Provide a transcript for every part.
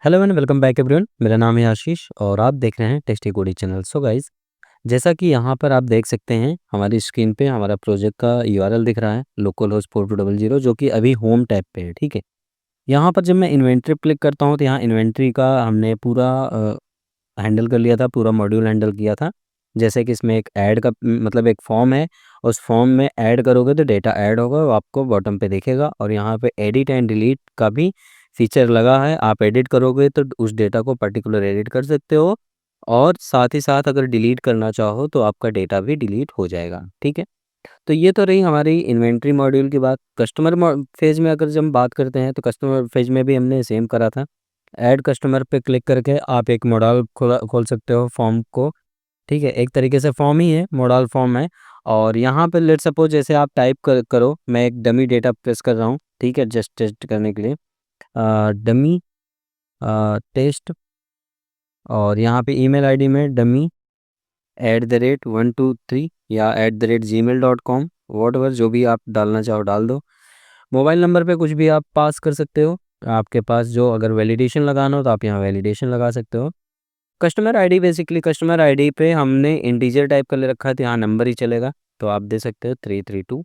Hello and welcome back everyone. मेरा नाम है आशीष और आप देख रहे हैं टेस्टी कोडी चैनल। सो गाइस, जैसा कि यहाँ पर आप देख सकते हैं हमारी स्क्रीन पे हमारा प्रोजेक्ट का यूआरएल दिख रहा है, लोकल होस्ट 4200, जो कि अभी होम टैब पे है। ठीक है, यहाँ पर जब मैं इन्वेंट्री क्लिक करता हूँ तो यहाँ इन्वेंट्री का हमने पूरा हैंडल कर लिया था, पूरा मॉड्यूल हैंडल किया था। जैसे कि इसमें एक ऐड का मतलब एक फॉर्म है, उस फॉर्म में ऐड करोगे तो डेटा ऐड होगा, वो आपको बॉटम पे दिखेगा। और यहाँ पे एडिट एंड डिलीट का भी फीचर लगा है। आप एडिट करोगे तो उस डेटा को पर्टिकुलर एडिट कर सकते हो, और साथ ही साथ अगर डिलीट करना चाहो तो आपका डेटा भी डिलीट हो जाएगा। ठीक है, तो ये तो रही हमारी इन्वेंट्री मॉड्यूल की बात। कस्टमर फेज में अगर जब हम बात करते हैं तो कस्टमर फेज में भी हमने सेम करा था। ऐड कस्टमर पे क्लिक करके आप एक मॉडल खोल सकते हो फॉर्म को। ठीक है, एक तरीके से फॉर्म ही है, मॉडल फॉर्म है। और यहाँ पे लेट सपोज जैसे आप टाइप करो, मैं एक डमी डेटा प्रेस कर रहा हूँ। ठीक है, जस्ट टेस्ट करने के लिए डमी टेस्ट, और यहाँ पे ईमेल आईडी में डमी @123 या @gmail.com, वॉट जो भी आप डालना चाहो डाल दो। मोबाइल नंबर पे कुछ भी आप पास कर सकते हो आपके पास, जो अगर वैलिडेशन लगाना हो तो आप यहाँ वैलिडेशन लगा सकते हो। Customer ID, basically customer ID पे हमने इंटीजर टाइप कर ले रखा है तो यहाँ नंबर ही चलेगा, तो आप दे सकते हो 332।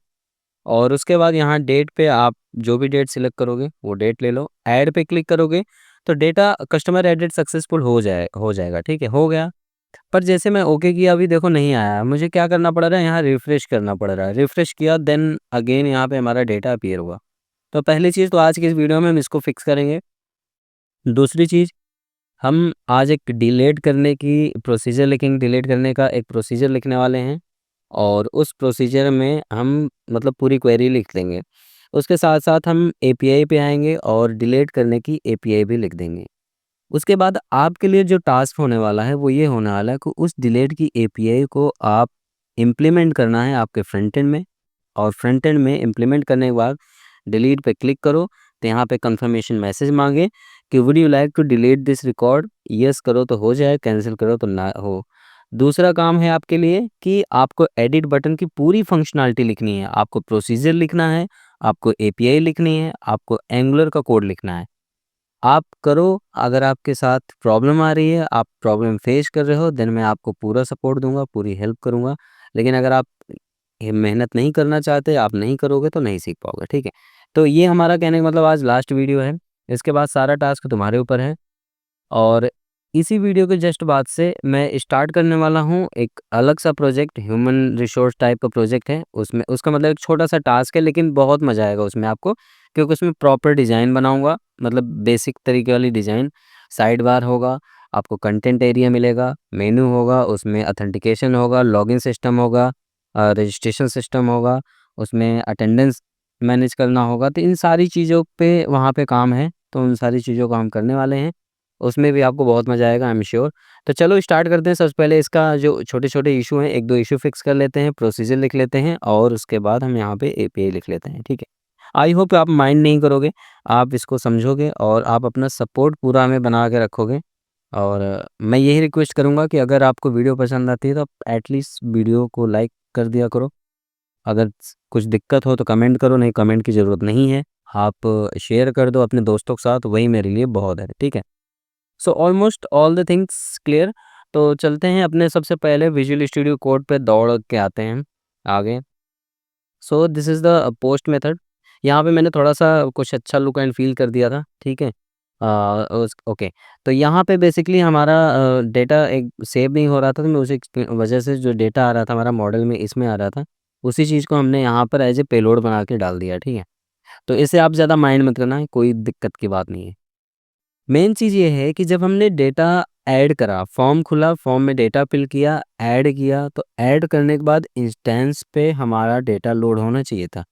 और उसके बाद यहाँ डेट पे आप जो भी डेट सिलेक्ट करोगे वो डेट ले लो। ऐड पे क्लिक करोगे तो डेटा कस्टमर एडिट सक्सेसफुल हो जाएगा। ठीक है, हो गया। पर जैसे मैं ओके किया, अभी देखो नहीं आया, मुझे क्या करना पड़ रहा है, यहाँ रिफ्रेश करना पड़ रहा है। रिफ्रेश किया देन अगेन यहाँ पे हमारा डेटा अपीयर हुआ। तो पहली चीज़ तो आज की इस वीडियो में हम इसको फिक्स करेंगे। दूसरी चीज़, हम आज एक डिलीट करने की प्रोसीजर लिखेंगे, डिलीट करने का एक प्रोसीजर लिखने वाले हैं। और उस प्रोसीजर में हम मतलब पूरी क्वेरी लिख देंगे। उसके साथ साथ हम एपीआई पे आएंगे और डिलीट करने की एपीआई भी लिख देंगे। उसके बाद आपके लिए जो टास्क होने वाला है वो ये होने वाला है कि उस डिलीट की एपीआई को आप इम्प्लीमेंट करना है आपके फ्रंट एंड में। और फ्रंट एंड में इम्प्लीमेंट करने के बाद डिलीट पे क्लिक करो तो यहाँ पे कंफर्मेशन मैसेज मांगे कि would you like to delete this record. Yes करो तो हो जाए, कैंसिल करो तो ना हो। दूसरा काम है आपके लिए कि आपको एडिट बटन की पूरी फंक्शनलिटी लिखनी है, आपको प्रोसीजर लिखना है, आपको एपीआई लिखनी है, आपको एंगुलर का कोड लिखना है। आप करो। अगर आपके साथ प्रॉब्लम आ रही है, आप प्रॉब्लम फेस कर रहे हो, देन मैं आपको पूरा सपोर्ट दूंगा, पूरी हेल्प करूंगा। लेकिन अगर आप ये मेहनत नहीं करना चाहते, आप नहीं करोगे तो नहीं सीख पाओगे। ठीक है, तो ये हमारा कहने का मतलब आज लास्ट वीडियो है। इसके बाद सारा टास्क तुम्हारे ऊपर है। और इसी वीडियो के जस्ट बाद से मैं स्टार्ट करने वाला हूँ एक अलग सा प्रोजेक्ट, ह्यूमन रिसोर्स टाइप का प्रोजेक्ट है। उसमें उसका मतलब एक छोटा सा टास्क है, लेकिन बहुत मज़ा आएगा उसमें आपको, क्योंकि उसमें प्रॉपर डिज़ाइन बनाऊंगा। मतलब बेसिक तरीके वाली डिज़ाइन, साइड बार होगा, आपको कंटेंट एरिया मिलेगा, मेनू होगा, उसमें अथेंटिकेशन होगा, लॉगिन सिस्टम होगा, रजिस्ट्रेशन सिस्टम होगा, उसमें अटेंडेंस मैनेज करना होगा। तो इन सारी चीज़ों पे वहाँ पे काम है, तो उन सारी चीज़ों को हम करने वाले हैं। उसमें भी आपको बहुत मज़ा आएगा, आई एम श्योर। तो चलो स्टार्ट करते हैं। सबसे पहले इसका जो छोटे-छोटे इश्यू हैं, 1-2 इश्यू फिक्स कर लेते हैं, प्रोसीजर लिख लेते हैं और उसके बाद हम यहाँ पे एपीआई लिख लेते हैं। ठीक है? आई होप आप माइंड नहीं करोगे, आप इसको समझोगे और आप अपना सपोर्ट पूरा हमें बना के रखोगे। और मैं यही रिक्वेस्ट करूँगा कि अगर आपको वीडियो पसंद आती है तो आप एटलीस्ट वीडियो को लाइक कर दिया करो। अगर कुछ दिक्कत हो तो कमेंट करो, नहीं कमेंट की ज़रूरत नहीं है। आप शेयर कर दो अपने दोस्तों के साथ, वही मेरे लिए बहुत है। ठीक है? So almost all the things clear. तो चलते हैं अपने सबसे पहले विजुअल स्टूडियो कोड पे दौड़ के आते हैं आगे। So this is the post method. यहाँ पे मैंने थोड़ा सा कुछ अच्छा लुक एंड फील कर दिया था। ठीक है, ओके। तो यहाँ पे बेसिकली हमारा डेटा एक सेव नहीं हो रहा था, तो मैं उसी वजह से जो डेटा आ रहा था हमारा मॉडल में इसमें आ रहा था, उसी चीज़ को हमने यहाँ पर एज ए पेलोड बना के डाल दिया। ठीक है, तो इसे आप ज़्यादा माइंड मत करना, कोई दिक्कत की बात नहीं है। मेन चीज़ ये है कि जब हमने डेटा ऐड करा, फॉर्म खुला, फॉर्म में डेटा फिल किया, ऐड किया, तो ऐड करने के बाद इंस्टेंस पे हमारा डेटा लोड होना चाहिए था,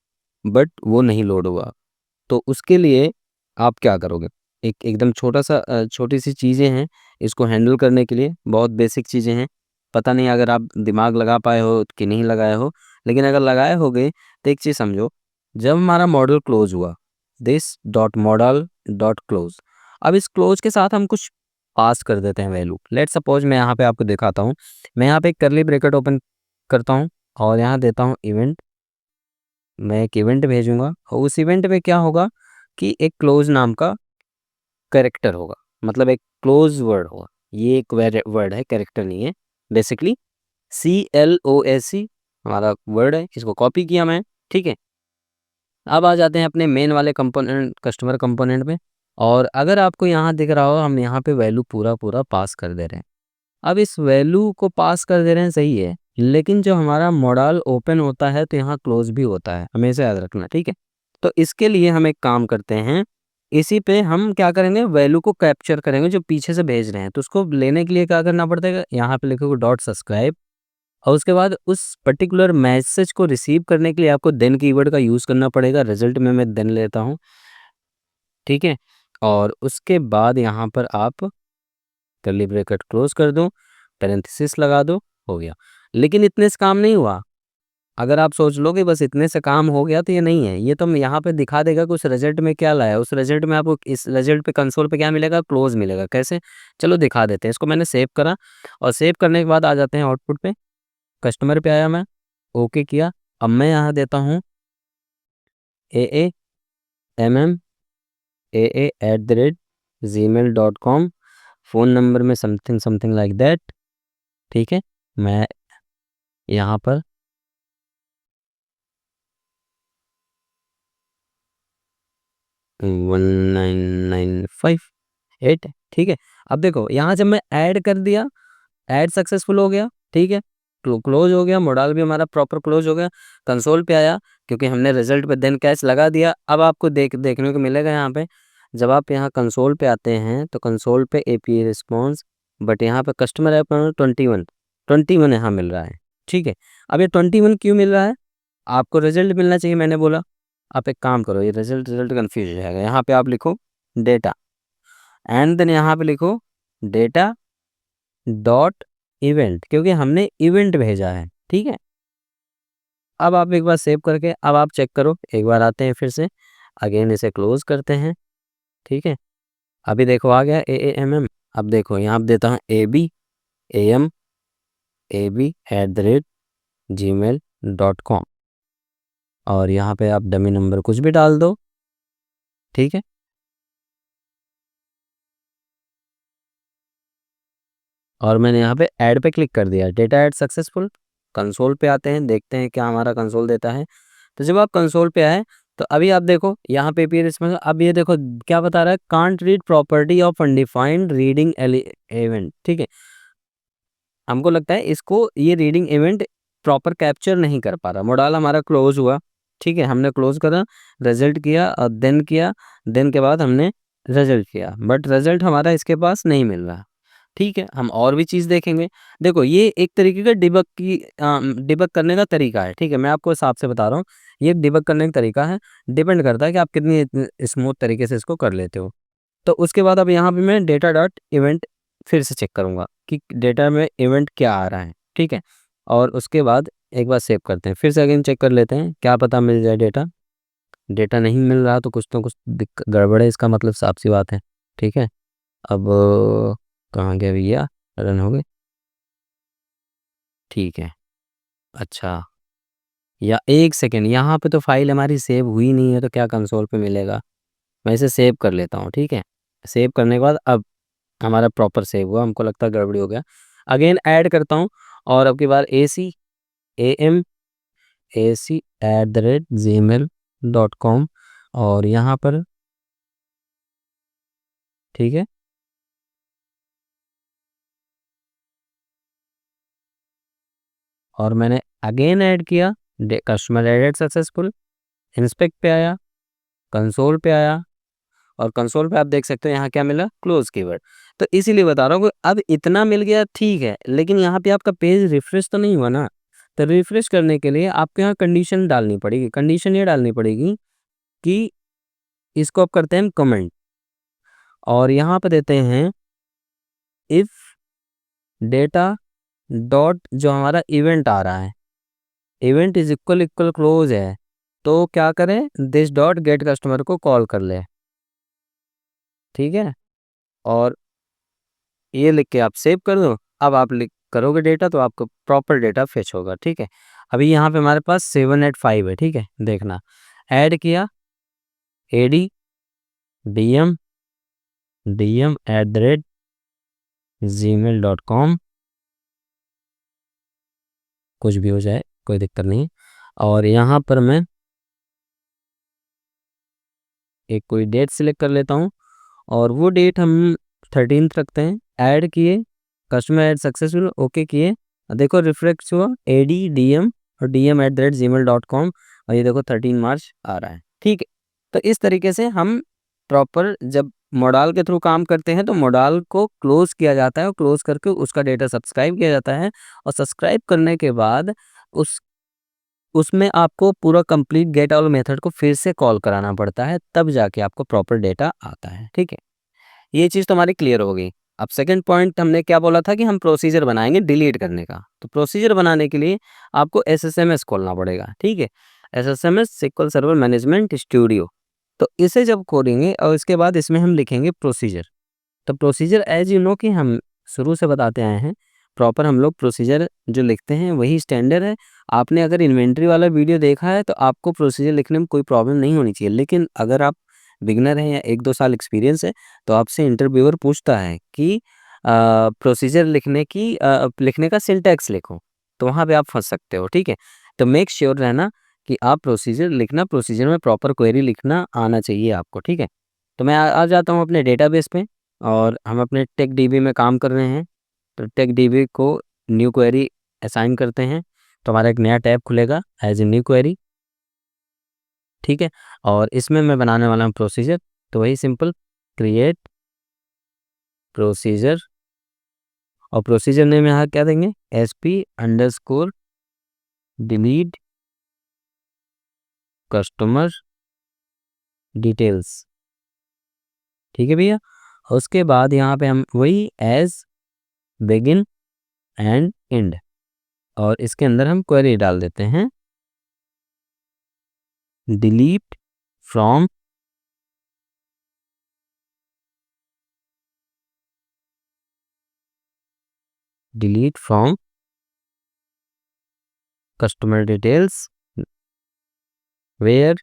बट वो नहीं लोड हुआ। तो उसके लिए आप क्या करोगे? एक एकदम छोटी-सी चीज़ें हैं, इसको हैंडल करने के लिए बहुत बेसिक चीज़ें हैं। पता नहीं अगर आप दिमाग लगा पाए हो कि नहीं लगाए हो, लेकिन अगर लगाए होगे तो एक चीज़ समझो, जब हमारा मॉडल क्लोज़ हुआ, this dot model dot close, अब इस क्लोज़ के साथ हम कुछ पास कर देते हैं वैल्यू। लेट्स सपोज़ मैं यहाँ पे आपको दिखाता हूँ। मैं यहाँ पे एक कर्ली ब्रैकेट ओपन करता हूँ और यहाँ देता हूँ इवेंट। मैं एक इवेंट भेजूँगा और उस इवेंट में क्या होगा कि एक क्लोज़ नाम का कैरेक्टर होगा। मतलब एक क्लोज वर्ड होगा। ये एक वर्ड है, कैरेक्टर नहीं है। बेसिकली CLOSE हमारा वर्ड है, इसको कॉपी किया मैं, ठीक है। अब आ जाते हैं अपने मेन वाले कंपोनेंट, कस्टमर कंपोनेंट में। और अगर आपको यहाँ दिख रहा हो, हम यहाँ पे वैल्यू पूरा पूरा पास कर दे रहे हैं। अब इस वैल्यू को पास कर दे रहे हैं, सही है, लेकिन जो हमारा मॉडल ओपन होता है तो यहाँ क्लोज भी होता है, हमेशा याद रखना, ठीक है। तो इसके लिए हम एक काम करते हैं, इसी पे हम क्या करेंगे, वैल्यू को कैप्चर करेंगे जो पीछे से भेज रहे हैं। तो उसको लेने के लिए क्या करना पड़ता है, यहाँ पे लिखोगे डॉट सब्सक्राइब, और उसके बाद उस पर्टिकुलर मैसेज को रिसीव करने के लिए आपको देन कीवर्ड का यूज़ करना पड़ेगा। रिजल्ट में मैं देन लेता हूँ, ठीक है। और उसके बाद यहाँ पर आप कर्ली ब्रैकेट क्लोज कर दो, पैरेंथेसिस लगा दो, हो गया। लेकिन इतने से काम नहीं हुआ। अगर आप सोच लो कि बस इतने से काम हो गया, तो ये नहीं है। ये तो यहाँ पे दिखा देगा कि उस रिजल्ट में क्या लाया। उस रिजल्ट में आपको इस रिजल्ट पे कंसोल पे क्या मिलेगा, क्लोज मिलेगा। कैसे, चलो दिखा देते हैं। इसको मैंने सेव करा, और सेव करने के बाद आ जाते हैं आउटपुट पे। कस्टमर पे आया मैं, ओके किया। अब मैं यहाँ देता हूँ AAMMAA@gmail.com, फ़ोन नंबर में समथिंग समथिंग लाइक दैट, ठीक है। मैं यहाँ पर 19958, ठीक है। अब देखो यहाँ जब मैं ऐड कर दिया, ऐड सक्सेसफुल हो गया, ठीक है। क्लोज हो गया, मॉडल भी हमारा प्रॉपर क्लोज हो गया। कंसोल पे आया, क्योंकि हमने रिजल्ट पे देन कैश लगा दिया। अब आपको देखने को मिलेगा यहाँ पे, जब आप यहाँ कंसोल पे आते हैं तो कंसोल पे API रिस्पॉन्स, बट यहाँ पे कस्टमर ऐप 21 यहाँ मिल रहा है, ठीक है। अब ये 21 क्यों मिल रहा है, आपको रिजल्ट मिलना चाहिए, मैंने बोला। आप एक काम करो, ये रिजल्ट रिजल्ट कन्फ्यूज हो जाएगा। यहाँ पे आप लिखो डेटा, एंड देन यहाँ पे लिखो डेटा डॉट इवेंट, क्योंकि हमने इवेंट भेजा है, ठीक है। अब आप एक बार सेव करके अब आप चेक करो, एक बार आते हैं फिर से, अगेन इसे क्लोज करते हैं, ठीक है। अभी देखो आ गया AAMM। अब देखो यहाँ पे देता हूँ ABAM@gmail.com, और यहाँ पे आप डमी नंबर कुछ भी डाल दो, ठीक है। और मैंने यहाँ पे ऐड पे क्लिक कर दिया, डेटा ऐड सक्सेसफुल। कंसोल पे आते हैं, देखते हैं क्या हमारा कंसोल देता है। तो जब आप कंसोल पे आए, तो अभी आप देखो यहाँ पे पी रिस्पॉन्स, अब ये देखो क्या बता रहा है, can't read property of undefined reading event, ठीक है। हमको लगता है इसको ये रीडिंग इवेंट प्रॉपर कैप्चर नहीं कर पा रहा। मॉडल हमारा क्लोज हुआ, ठीक है, हमने क्लोज करा, रिजल्ट किया और देन किया, देन के बाद हमने रिजल्ट किया, बट रिजल्ट हमारा इसके पास नहीं मिल रहा, ठीक है। हम और भी चीज़ देखेंगे। देखो ये एक तरीके का डिबग करने का तरीका है, ठीक है। मैं आपको हिसाब से बता रहा हूँ, ये एक डिबग करने का तरीका है। डिपेंड करता है कि आप कितनी स्मूथ तरीके से इसको कर लेते हो। तो उसके बाद अब यहाँ पे मैं डेटा डॉट इवेंट फिर से चेक करूँगा कि डेटा में इवेंट क्या आ रहा है, ठीक है। और उसके बाद एक बार सेव करते हैं, फिर से अगेन चेक कर लेते हैं, क्या पता मिल जाए डेटा। डेटा नहीं मिल रहा तो कुछ तो कुछ गड़बड़ है, इसका मतलब साफ सी बात है, ठीक है। अब कहाँ गया भैया, रन हो गए, ठीक है। अच्छा, या एक सेकेंड, यहाँ पे तो फाइल हमारी सेव हुई नहीं है, तो क्या कंसोल पे मिलेगा। मैं इसे सेव कर लेता हूँ, ठीक है। सेव करने के बाद अब हमारा प्रॉपर सेव हुआ, हमको लगता है गड़बड़ी हो गया। अगेन ऐड करता हूँ, और अब की बार ACAMAC@gmail.com, और यहाँ पर, ठीक है। और मैंने अगेन ऐड किया, कस्टमर एडेड सक्सेसफुल। इंस्पेक्ट पे आया, कंसोल पे आया, और कंसोल पे आप देख सकते हो यहाँ क्या मिला, क्लोज कीवर्ड। तो इसीलिए बता रहा हूँ कि अब इतना मिल गया, ठीक है, लेकिन यहाँ पे आपका पेज रिफ्रेश तो नहीं हुआ ना। तो रिफ्रेश करने के लिए आपको यहाँ कंडीशन डालनी पड़ेगी। कंडीशन ये डालनी पड़ेगी कि इसको अब करते हैं हम कमेंट, और यहाँ पे देते हैं इफ डेटा डॉट, जो हमारा इवेंट आ रहा है, event is equal equal close है, तो क्या करें, दिस डॉट गेट कस्टमर को कॉल कर ले, ठीक है। और ये लिख के आप सेव कर दो। अब आप लिख करोगे डेटा, तो आपको प्रॉपर डेटा फेच होगा, ठीक है। अभी यहाँ पे हमारे पास 785 है, ठीक है। देखना, ऐड किया AD DM dm@gmail.com, कुछ भी हो जाए कोई दिक्कत नहीं। और यहाँ पर मैं एक कोई डेट सिलेक्ट कर लेता हूँ और वो डेट हम 13th रखते हैं। ऐड किए, कस्टमर ऐड सक्सेसफुल, ओके किए। देखो रिफ्रेश हुआ ADDM और dm@gmail.com, और ये देखो 13 मार्च आ रहा है। ठीक है, तो इस तरीके से हम प्रॉपर जब मोडाल के थ्रू काम करते हैं तो मोडाल को क्लोज किया जाता है और क्लोज करके उसका डेटा सब्सक्राइब किया जाता है। और सब्सक्राइब करने के बाद उस उसमें आपको पूरा कंप्लीट गेट ऑल मेथड को फिर से कॉल कराना पड़ता है, तब जाके आपको प्रॉपर डेटा आता है। ठीक है, ये चीज़ तो हमारी क्लियर हो गई। अब सेकंड पॉइंट हमने क्या बोला था कि हम प्रोसीजर बनाएंगे डिलीट करने का। तो प्रोसीजर बनाने के लिए आपको SSMS खोलना पड़ेगा। ठीक है, SSMS SQL server management studio. तो इसे जब खोलेंगे और इसके बाद इसमें हम लिखेंगे प्रोसीजर। तो प्रोसीजर एज यू नो कि हम शुरू से बताते आए हैं, प्रॉपर हम लोग प्रोसीजर जो लिखते हैं वही स्टैंडर्ड है। आपने अगर इन्वेंट्री वाला वीडियो देखा है तो आपको प्रोसीजर लिखने में कोई प्रॉब्लम नहीं होनी चाहिए। लेकिन अगर आप बिगनर हैं या 1-2 साल एक्सपीरियंस है तो आपसे इंटरव्यूअर पूछता है कि प्रोसीजर लिखने का सिंटैक्स लिखो, तो वहाँ पे आप फंस सकते हो। ठीक है, तो मेक श्योर रहना कि आप प्रोसीजर लिखना, प्रोसीजर में प्रॉपर क्वेरी लिखना आना चाहिए आपको। ठीक है, तो मैं आ जाता हूँ अपने डेटाबेस पे और हम अपने टेक डीबी में काम कर रहे हैं। तो टेक डीबी को न्यू क्वेरी असाइन करते हैं, तो हमारा एक नया टैब खुलेगा एज ए न्यू क्वेरी। ठीक है, और इसमें मैं बनाने वाला हूँ प्रोसीजर। तो वही सिंपल क्रिएट प्रोसीजर, और प्रोसीजर नेम यहाँ क्या देंगे, SP_delete कस्टमर डिटेल्स। ठीक है भैया, उसके बाद यहाँ पे हम वही एज बिगिन एंड एंड, और इसके अंदर हम क्वेरी डाल देते हैं delete from customer details where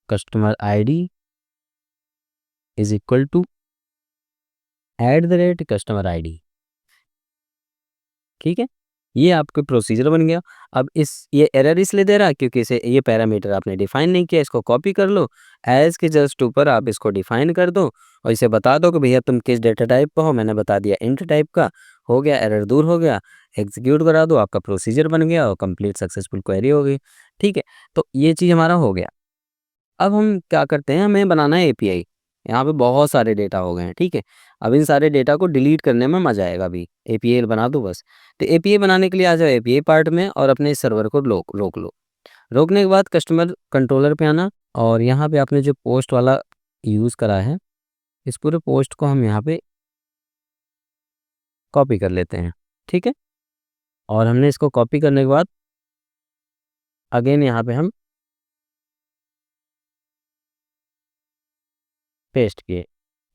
customer ID is equal to @customer ID। ठीक है, ये आपका प्रोसीजर बन गया। अब ये एरर इसलिए दे रहा है क्योंकि इसे ये पैरामीटर आपने डिफाइन नहीं किया। इसको कॉपी कर लो, एज के जस्ट ऊपर आप इसको डिफाइन कर दो और इसे बता दो कि भैया तुम किस डेटा टाइप का हो। मैंने बता दिया इंट टाइप का, हो गया, एरर दूर हो गया। एग्जीक्यूट करा दो, आपका प्रोसीजर बन गया और कंप्लीट सक्सेसफुल क्वेरी हो गई। ठीक है, तो ये चीज़ हमारा हो गया। अब हम क्या करते हैं, हमें बनाना है API। यहाँ पे बहुत सारे डेटा हो गए हैं। ठीक है, अब इन सारे डेटा को डिलीट करने में मजा आएगा। अभी API बना दो बस। तो API बनाने के लिए आ जाओ API पार्ट में और अपने सर्वर को रोक लो। रोकने के बाद कस्टमर कंट्रोलर पे आना, और यहाँ पे आपने जो पोस्ट वाला यूज़ करा है, इस पूरे पोस्ट को हम यहाँ पे कॉपी कर लेते हैं। ठीक है, और हमने इसको कॉपी करने के बाद अगेन यहाँ पे हम पेस्ट किए।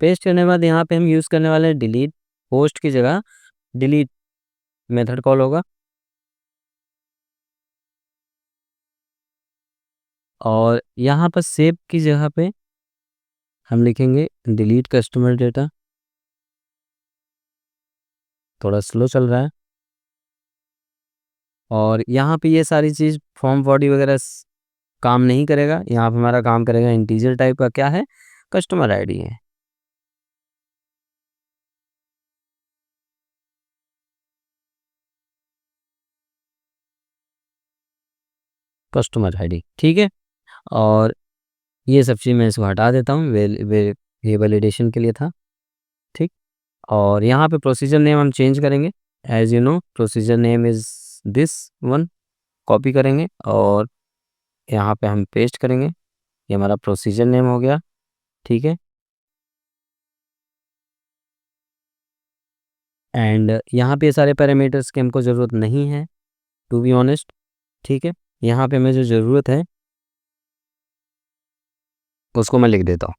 पेस्ट करने के बाद यहाँ पे हम यूज़ करने वाले हैं डिलीट। पोस्ट की जगह डिलीट मेथड कॉल होगा, और यहाँ पर सेव की जगह पे हम लिखेंगे डिलीट कस्टमर डेटा। थोड़ा स्लो चल रहा है, और यहाँ पे ये सारी चीज़ फॉर्म बॉडी वगैरह काम नहीं करेगा। यहाँ पे हमारा काम करेगा इंटीजर टाइप का, क्या है, कस्टमर ID है। कस्टमर ID, ठीक है, और ये सब चीज़ मैं इसको हटा देता हूँ। ये वैलिडेशन के लिए था। ठीक, और यहाँ पे प्रोसीजर नेम हम चेंज करेंगे। As you know procedure name is this one. Copy करेंगे और यहाँ पे हम पेस्ट करेंगे। ये हमारा प्रोसीजर नेम हो गया। ठीक है, एंड यहाँ पे सारे पैरामीटर्स की हमको ज़रूरत नहीं है, टू बी ऑनेस्ट। ठीक है, यहाँ पे हमें जो ज़रूरत है उसको मैं लिख देता हूँ।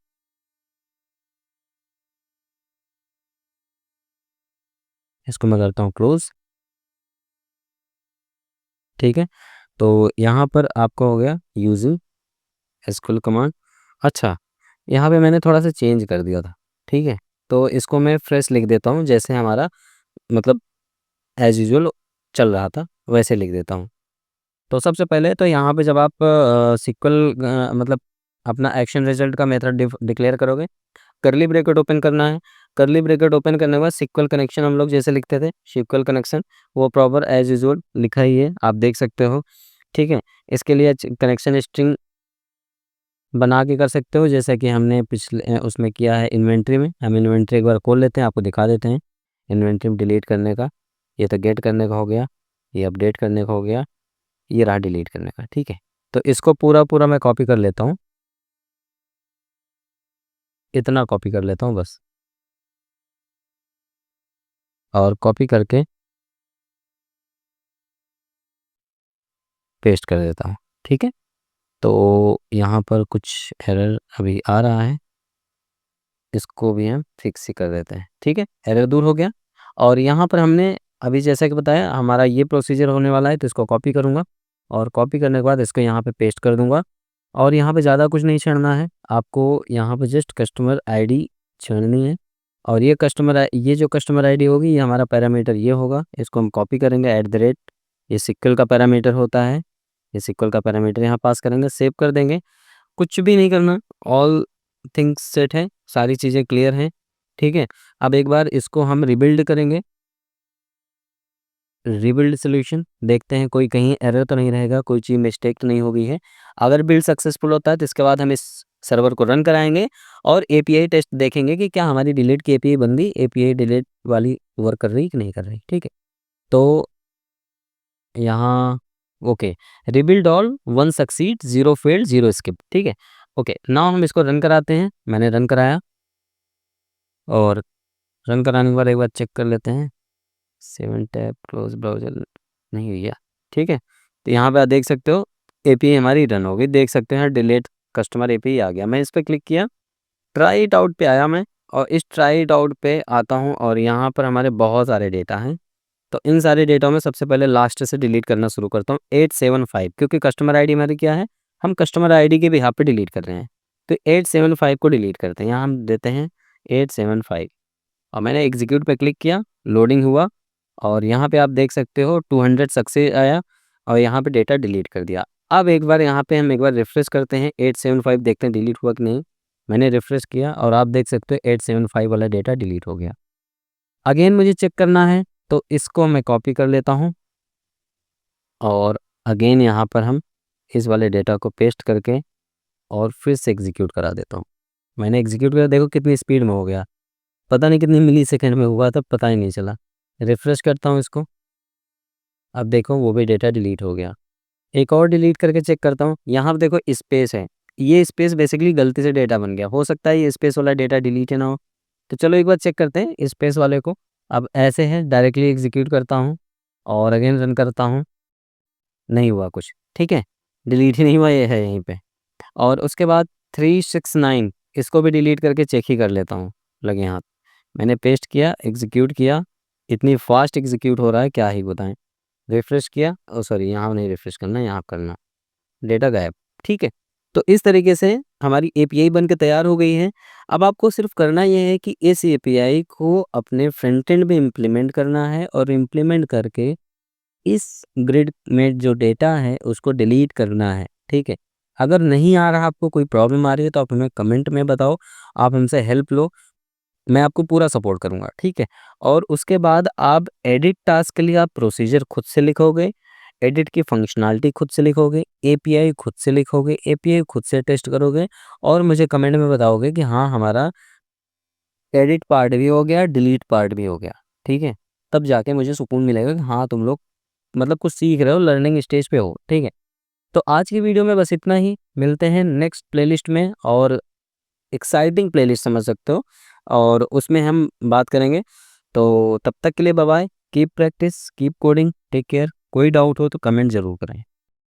इसको मैं करता हूँ क्लोज। ठीक है, तो यहाँ पर आपका हो गया यूजिंग एसक्यूएल कमांड। अच्छा, यहाँ पे मैंने थोड़ा सा चेंज कर दिया था, ठीक है। तो इसको मैं फ्रेश लिख देता हूँ, जैसे हमारा मतलब एज यूजुअल चल रहा था वैसे लिख देता हूँ। तो सबसे पहले तो यहाँ पे जब आप सिक्वल मतलब अपना एक्शन रिजल्ट का मेथड डिक्लेयर करोगे, करली ब्रैकेट ओपन करना है। करली ब्रैकेट ओपन करने के बाद सिक्वल कनेक्शन हम लोग जैसे लिखते थे, सिक्वल कनेक्शन वो प्रॉपर एज यूजुअल लिखा ही है, आप देख सकते हो, ठीक है। इसके लिए कनेक्शन स्ट्रिंग बना के कर सकते हो, जैसे कि हमने पिछले उसमें किया है इन्वेंट्री में। हम इन्वेंट्री एक बार खोल लेते हैं, आपको दिखा देते हैं इन्वेंट्री में डिलीट करने का। ये तो गेट करने का हो गया, ये अपडेट करने का हो गया, ये रहा डिलीट करने का, ठीक है। तो इसको पूरा पूरा मैं कॉपी कर लेता हूँ, इतना कॉपी कर लेता हूँ बस, और कॉपी करके पेस्ट कर देता हूँ, ठीक है। तो यहाँ पर कुछ एरर अभी आ रहा है, इसको भी हम फिक्स ही कर देते हैं, ठीक है। एरर दूर हो गया। और यहाँ पर हमने अभी जैसा कि बताया हमारा ये प्रोसीजर होने वाला है, तो इसको कॉपी करूँगा और कॉपी करने के बाद इसको यहाँ पे पेस्ट कर दूँगा। और यहाँ पे ज़्यादा कुछ नहीं छेड़ना है आपको, यहाँ पे जस्ट कस्टमर आईडी छेड़नी है। और ये जो कस्टमर आईडी होगी ये हमारा पैरामीटर ये होगा, इसको हम कॉपी करेंगे @ ये सिक्वल का पैरामीटर होता है, ये सिक्वल का पैरामीटर यहाँ पास करेंगे, सेव कर देंगे। कुछ भी नहीं करना, ऑल थिंग्स सेट है, सारी चीज़ें क्लियर हैं, ठीक है। अब एक बार इसको हम रिबिल्ड करेंगे, रिबिल्ड सॉल्यूशन देखते हैं कोई कहीं एरर तो नहीं रहेगा, कोई चीज़ मिस्टेक तो नहीं होगी है। अगर बिल्ड सक्सेसफुल होता है तो इसके बाद हम इस सर्वर को रन कराएंगे और एपीआई टेस्ट देखेंगे कि क्या हमारी डिलीट की एपीआई बंदी एपीआई डिलीट वाली वर्क कर रही कि नहीं कर रही, ठीक है। तो यहाँ okay, rebuild all 1 succeed 0 failed 0 skip, ठीक है। ओके, नाउ हम इसको रन कराते हैं, मैंने रन कराया और रन कराने के बाद एक बार चेक कर लेते हैं, 7 टैब क्लोज ब्राउज़र नहीं हुई है, ठीक है। तो यहाँ पे आप देख सकते हो एपीआई हमारी रन हो गई, देख सकते हैं डिलीट कस्टमर एपीआई आ गया। मैं इस पर क्लिक किया, ट्राई इट आउट पे आया मैं, और इस ट्राई इट आउट पे आता हूँ और यहाँ पर हमारे बहुत सारे डेटा हैं। तो इन सारे डेटा में सबसे पहले लास्ट से डिलीट करना शुरू करता हूँ, 875, क्योंकि कस्टमर आईडी हमारी क्या है, हम कस्टमर आईडी के भी यहाँ पे डिलीट कर रहे हैं। तो 875 को डिलीट करते हैं, यहाँ हम देते हैं 875 और मैंने एग्जीक्यूट पे क्लिक किया, लोडिंग हुआ और यहाँ पे आप देख सकते हो 200 सक्सेस आया और यहाँ पे डेटा डिलीट कर दिया। अब एक बार यहाँ पे हम एक बार रिफ्रेश करते हैं, 875 देखते हैं डिलीट हुआ कि नहीं। मैंने रिफ्रेश किया और आप देख सकते हो 875 वाला डेटा डिलीट हो गया। अगेन मुझे चेक करना है, तो इसको मैं कॉपी कर लेता हूँ और अगेन यहाँ पर हम इस वाले डेटा को पेस्ट करके और फिर से एग्जीक्यूट करा देता हूँ। मैंने एग्जीक्यूट किया, देखो कितनी स्पीड में हो गया, पता नहीं कितनी मिली सेकेंड में हुआ था, पता ही नहीं चला। रिफ्रेश करता हूँ इसको, अब देखो वो भी डेटा डिलीट हो गया। एक और डिलीट करके चेक करता हूँ, यहाँ पर देखो स्पेस है, ये स्पेस बेसिकली गलती से डेटा बन गया, हो सकता है ये स्पेस वाला डेटा डिलीट है ना हो। तो चलो एक बार चेक करते हैं स्पेस वाले को। अब ऐसे है, डायरेक्टली एग्जीक्यूट करता हूँ और अगेन रन करता हूँ, नहीं हुआ कुछ, ठीक है, डिलीट ही नहीं हुआ, ये है यहीं पे। और उसके बाद 369 इसको भी डिलीट करके चेक ही कर लेता हूँ, लगे हाथ। मैंने पेस्ट किया, एग्जीक्यूट किया, इतनी फास्ट एग्जीक्यूट हो रहा है क्या ही बताएं। रिफ्रेश किया, ओ सॉरी यहाँ नहीं रिफ्रेश करना, यहाँ करना, डेटा गायब, ठीक है। तो इस तरीके से हमारी एपीआई बन के तैयार हो गई है। अब आपको सिर्फ करना ये है कि इस एपीआई को अपने फ्रंट एंड में इम्प्लीमेंट करना है और इम्प्लीमेंट करके इस ग्रिड में जो डेटा है उसको डिलीट करना है, ठीक है। अगर नहीं आ रहा, आपको कोई प्रॉब्लम आ रही है तो आप हमें कमेंट में बताओ, आप हमसे हेल्प लो, मैं आपको पूरा सपोर्ट करूंगा, ठीक है। और उसके बाद आप एडिट टास्क के लिए आप प्रोसीजर खुद से लिखोगे, एडिट की फंक्शनैलिटी खुद से लिखोगे, एपीआई खुद से लिखोगे, एपीआई खुद से टेस्ट करोगे और मुझे कमेंट में बताओगे कि हाँ हमारा एडिट पार्ट भी हो गया, डिलीट पार्ट भी हो गया, ठीक है। तब जाके मुझे सुकून मिलेगा कि हाँ तुम लोग मतलब कुछ सीख रहे हो, लर्निंग स्टेज पे हो, ठीक है। तो आज की वीडियो में बस इतना ही, मिलते हैं नेक्स्ट प्लेलिस्ट में, और एक्साइटिंग प्लेलिस्ट समझ सकते हो, और उसमें हम बात करेंगे। तो तब तक के लिए bye bye, keep practice, keep coding, take care. कोई डाउट हो तो कमेंट ज़रूर करें।